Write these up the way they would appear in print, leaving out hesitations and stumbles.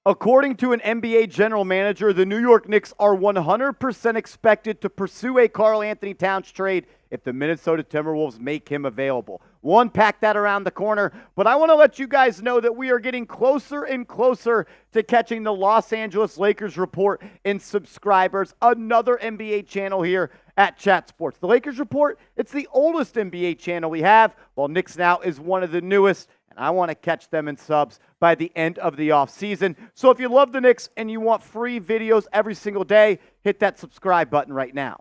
According to an NBA general manager, the New York Knicks are 100% expected to pursue a Karl Anthony Towns trade if the Minnesota Timberwolves make him available. We'll unpack that around the corner, but I want to let you guys know that we are getting closer and closer to catching the Los Angeles Lakers report in subscribers, another NBA channel here at Chat Sports. The Lakers report, it's the oldest NBA channel we have, while Knicks Now is one of the newest. I want to catch them in subs by the end of the offseason. So if you love the Knicks and you want free videos every single day, hit that subscribe button right now.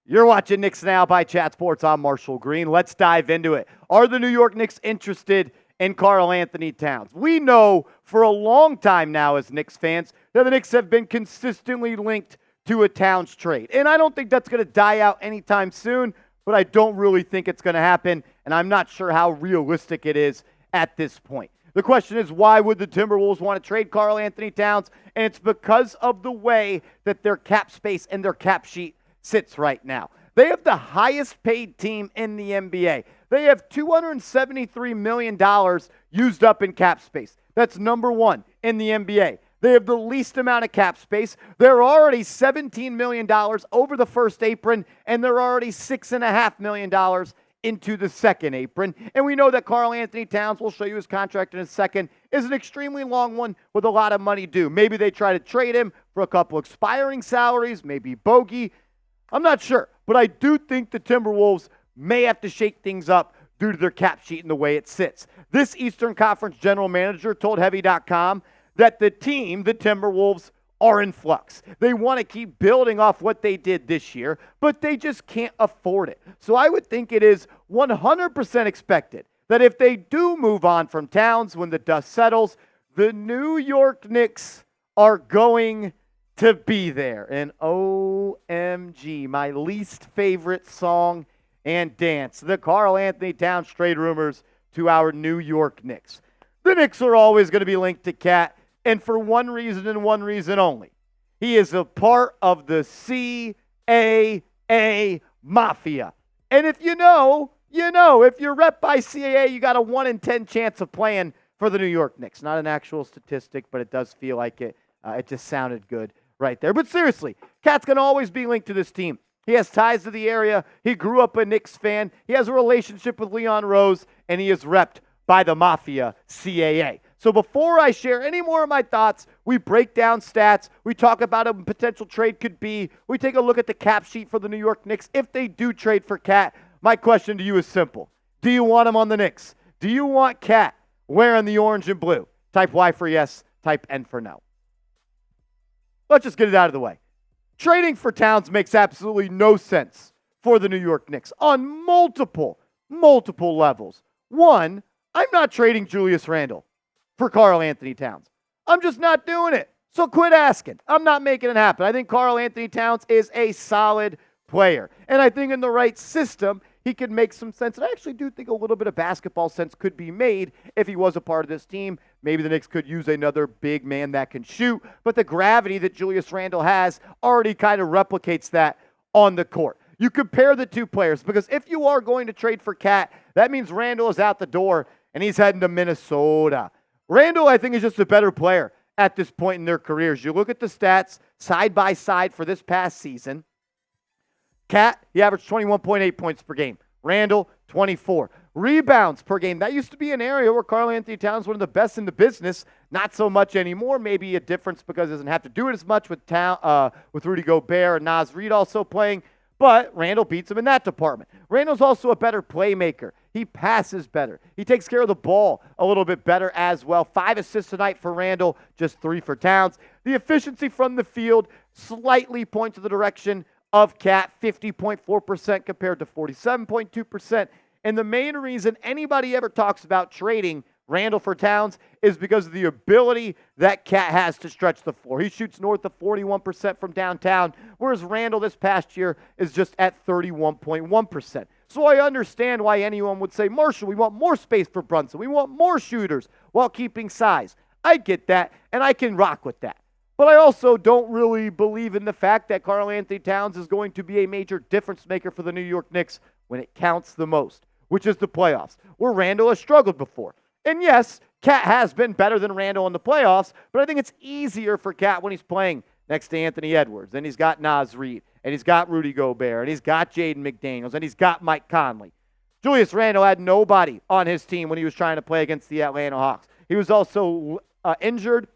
You're watching Knicks Now by Chat Sports. I'm Marshall Green. Let's dive into it. Are the New York Knicks interested in Karl Anthony Towns? We know for a long time now as Knicks fans that the Knicks have been consistently linked to a Towns trade. And I don't think that's going to die out anytime soon, but I don't really think it's going to happen, and I'm not sure how realistic it is at this point. The question is, why would the Timberwolves want to trade Karl Anthony Towns? And it's because of the way that their cap space and their cap sheet sits right now. They have the highest paid team in the NBA. They have $273 million used up in cap space. That's number one in the NBA. They have the least amount of cap space. They're already $17 million over the first apron, and they're already $6.5 million into the second apron. And we know that Karl Anthony Towns, we'll show you his contract in a second, is an extremely long one with a lot of money due. Maybe they try to trade him for a couple expiring salaries, maybe bogey. I'm not sure, but I do think the Timberwolves may have to shake things up due to their cap sheet and the way it sits. This Eastern Conference general manager told Heavy.com that the team, the Timberwolves, are in flux. They want to keep building off what they did this year, but they just can't afford it. So I would think it is 100% expected that if they do move on from Towns when the dust settles, the New York Knicks are going to be there. And OMG, my least favorite song and dance, the Karl Anthony Towns trade rumors to our New York Knicks. The Knicks are always going to be linked to Cat, and for one reason and one reason only. He is a part of the CAA Mafia. And if you know, you know. If you're rep by CAA, you got a 1 in 10 chance of playing for the New York Knicks. Not an actual statistic, but it does feel like it. It just sounded good right there. But seriously, Cat's going to always be linked to this team. He has ties to the area. He grew up a Knicks fan. He has a relationship with Leon Rose, and he is repped by the Mafia CAA. So before I share any more of my thoughts, we break down stats. We talk about a potential trade could be. We take a look at the cap sheet for the New York Knicks. If they do trade for Cat, my question to you is simple. Do you want him on the Knicks? Do you want Cat wearing the orange and blue? Type Y for yes, type N for no. Let's just get it out of the way. Trading for Towns makes absolutely no sense for the New York Knicks on multiple levels. One, I'm not trading Julius Randle for Karl Anthony Towns. I'm just not doing it. So quit asking. I'm not making it happen. I think Karl Anthony Towns is a solid player. And I think in the right system, he could make some sense. And I actually do think a little bit of basketball sense could be made if he was a part of this team. Maybe the Knicks could use another big man that can shoot. But the gravity that Julius Randle has already kind of replicates that on the court. You compare the two players because if you are going to trade for Cat, that means Randle is out the door and he's heading to Minnesota. Randle, I think, is just a better player at this point in their careers. You look at the stats side by side for this past season. Cat, he averaged 21.8 points per game. Randle, 24. Rebounds per game. That used to be an area where Karl Anthony Towns was one of the best in the business. Not so much anymore. Maybe a difference because he doesn't have to do it as much with Rudy Gobert and Naz Reid also playing. But Randle beats him in that department. Randle's also a better playmaker. He passes better. He takes care of the ball a little bit better as well. 5 assists tonight for Randle, just 3 for Towns. The efficiency from the field slightly points to the direction of Cat, 50.4% compared to 47.2%. And the main reason anybody ever talks about trading Randle for Towns is because of the ability that Cat has to stretch the floor. He shoots north of 41% from downtown, whereas Randle this past year is just at 31.1%. So I understand why anyone would say, Marshall, we want more space for Brunson. We want more shooters while keeping size. I get that, and I can rock with that. But I also don't really believe in the fact that Karl Anthony Towns is going to be a major difference maker for the New York Knicks when it counts the most, which is the playoffs, where Randle has struggled before. And yes, Cat has been better than Randle in the playoffs, but I think it's easier for Cat when he's playing next to Anthony Edwards, and he's got Naz Reid, and he's got Rudy Gobert, and he's got Jaden McDaniels, and he's got Mike Conley. Julius Randle had nobody on his team when he was trying to play against the Atlanta Hawks. He was also injured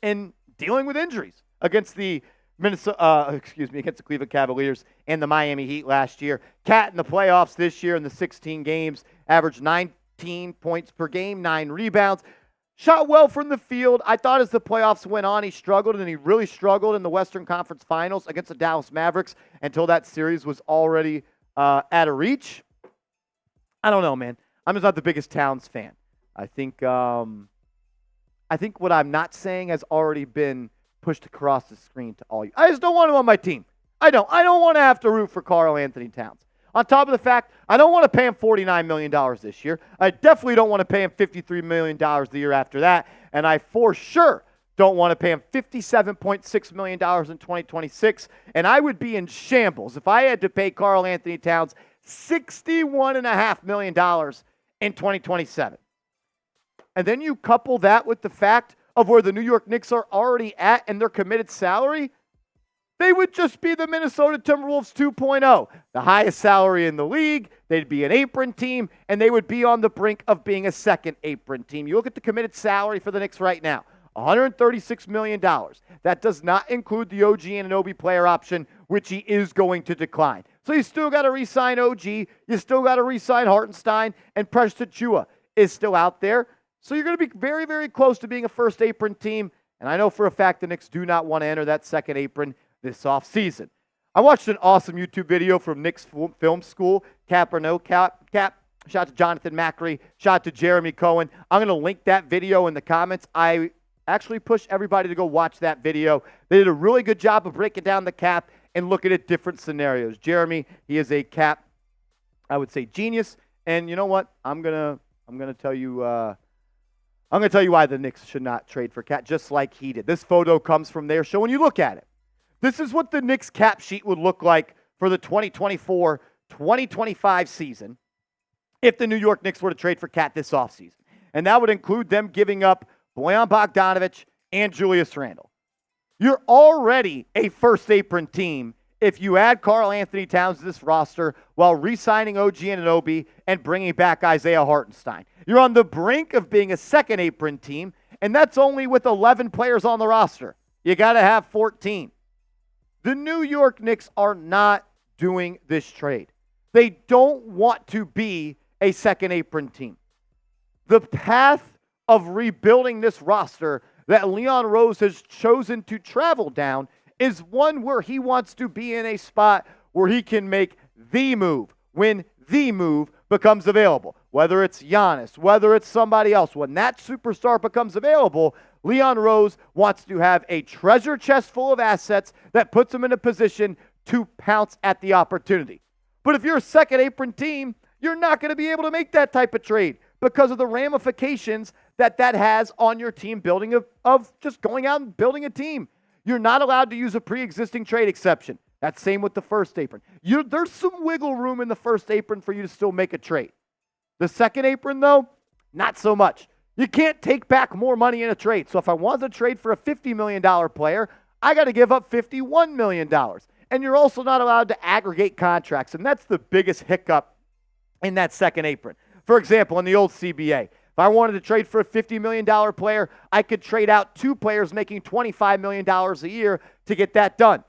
and dealing with injuries against the against the Cleveland Cavaliers and the Miami Heat last year. Cat in the playoffs this year in the 16 games averaged 19 points per game, 9 rebounds. Shot well from the field. I thought as the playoffs went on, he struggled, and he really struggled in the Western Conference Finals against the Dallas Mavericks until that series was already out of reach. I don't know, man. I'm just not the biggest Towns fan. I think what I'm not saying has already been pushed across the screen to all you. I just don't want him on my team. I don't want to have to root for Karl Anthony Towns. On top of the fact, I don't want to pay him $49 million this year. I definitely don't want to pay him $53 million the year after that. And I for sure don't want to pay him $57.6 million in 2026. And I would be in shambles if I had to pay Karl Anthony Towns $61.5 million in 2027. And then you couple that with the fact of where the New York Knicks are already at and their committed salary, they would just be the Minnesota Timberwolves 2.0, the highest salary in the league. They'd be an apron team, and they would be on the brink of being a second apron team. You look at the committed salary for the Knicks right now, $136 million. That does not include the OG Anunoby player option, which he is going to decline. So you still got to re-sign OG. You still got to re-sign Hartenstein, and Precious Achiuwa is still out there. So you're going to be very, very close to being a first apron team. And I know for a fact the Knicks do not want to enter that second apron this offseason. I watched an awesome YouTube video from Knicks Film School, Cap or No Cap. Shout out to Jonathan Macri. Shout out to Jeremy Cohen. I'm going to link that video in the comments. I actually push everybody to go watch that video. They did a really good job of breaking down the cap and looking at different scenarios. Jeremy, he is a cap, I would say, genius. And you know what? I'm gonna tell you. I'm going to tell you why the Knicks should not trade for Cat, just like he did. This photo comes from there. So when you look at it, this is what the Knicks cap sheet would look like for the 2024-2025 season if the New York Knicks were to trade for Cat this offseason. And that would include them giving up Bojan Bogdanovic and Julius Randle. You're already a first apron team if you add Karl Anthony Towns to this roster while re-signing OG Anunoby and bringing back Isaiah Hartenstein. You're on the brink of being a second apron team, and that's only with 11 players on the roster. You got to have 14. The New York Knicks are not doing this trade. They don't want to be a second apron team. The path of rebuilding this roster that Leon Rose has chosen to travel down is one where he wants to be in a spot where he can make the move when the move becomes available. Whether it's Giannis, whether it's somebody else, when that superstar becomes available, Leon Rose wants to have a treasure chest full of assets that puts him in a position to pounce at the opportunity. But if you're a second apron team, you're not going to be able to make that type of trade because of the ramifications that has on your team building of just going out and building a team. You're not allowed to use a pre-existing trade exception. That's same with the first apron. There's some wiggle room in the first apron for you to still make a trade. The second apron, though, not so much. You can't take back more money in a trade. So if I wanted to trade for a $50 million player, I got to give up $51 million. And you're also not allowed to aggregate contracts. And that's the biggest hiccup in that second apron. For example, in the old CBA, if I wanted to trade for a $50 million player, I could trade out 2 players making $25 million a year to get that done.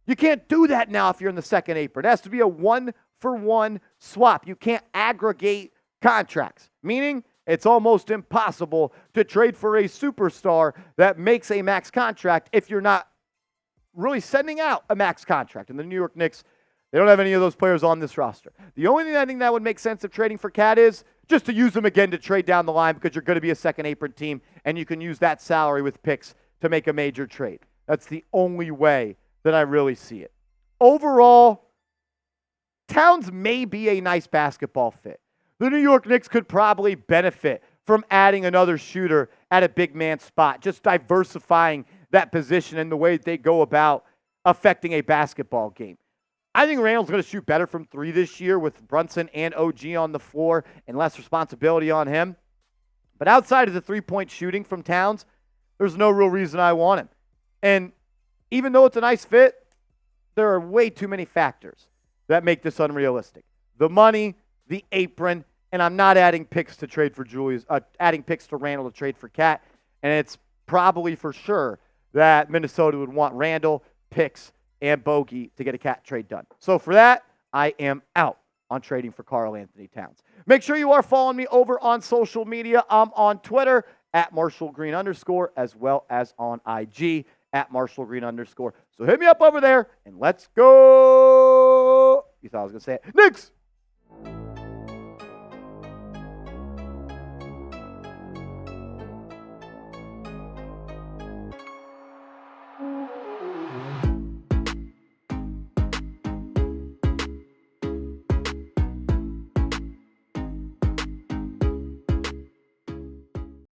You can't do that now if you're in the second apron. It has to be a 1-for-1 swap. You can't aggregate contracts, meaning it's almost impossible to trade for a superstar that makes a max contract if you're not really sending out a max contract. And the New York Knicks, they don't have any of those players on this roster. The only thing I think that would make sense of trading for Cat is just to use them again to trade down the line because you're going to be a second apron team and you can use that salary with picks to make a major trade. That's the only way that I really see it. Overall, Towns may be a nice basketball fit. The New York Knicks could probably benefit from adding another shooter at a big man spot, just diversifying that position and the way they go about affecting a basketball game. I think Randle's going to shoot better from three this year with Brunson and OG on the floor and less responsibility on him. But outside of the three-point shooting from Towns, there's no real reason I want him. And even though it's a nice fit, there are way too many factors that make this unrealistic. The money, the apron, and I'm not adding picks to trade for adding picks to Randle to trade for Cat. And it's probably for sure that Minnesota would want Randle, picks, and Bogey to get a Cat trade done. So for that, I am out on trading for Karl Anthony Towns. Make sure you are following me over on social media. I'm on Twitter at @MarshallGreen_, as well as on IG at @MarshallGreen_. So hit me up over there and let's go. You thought I was going to say it. Knicks!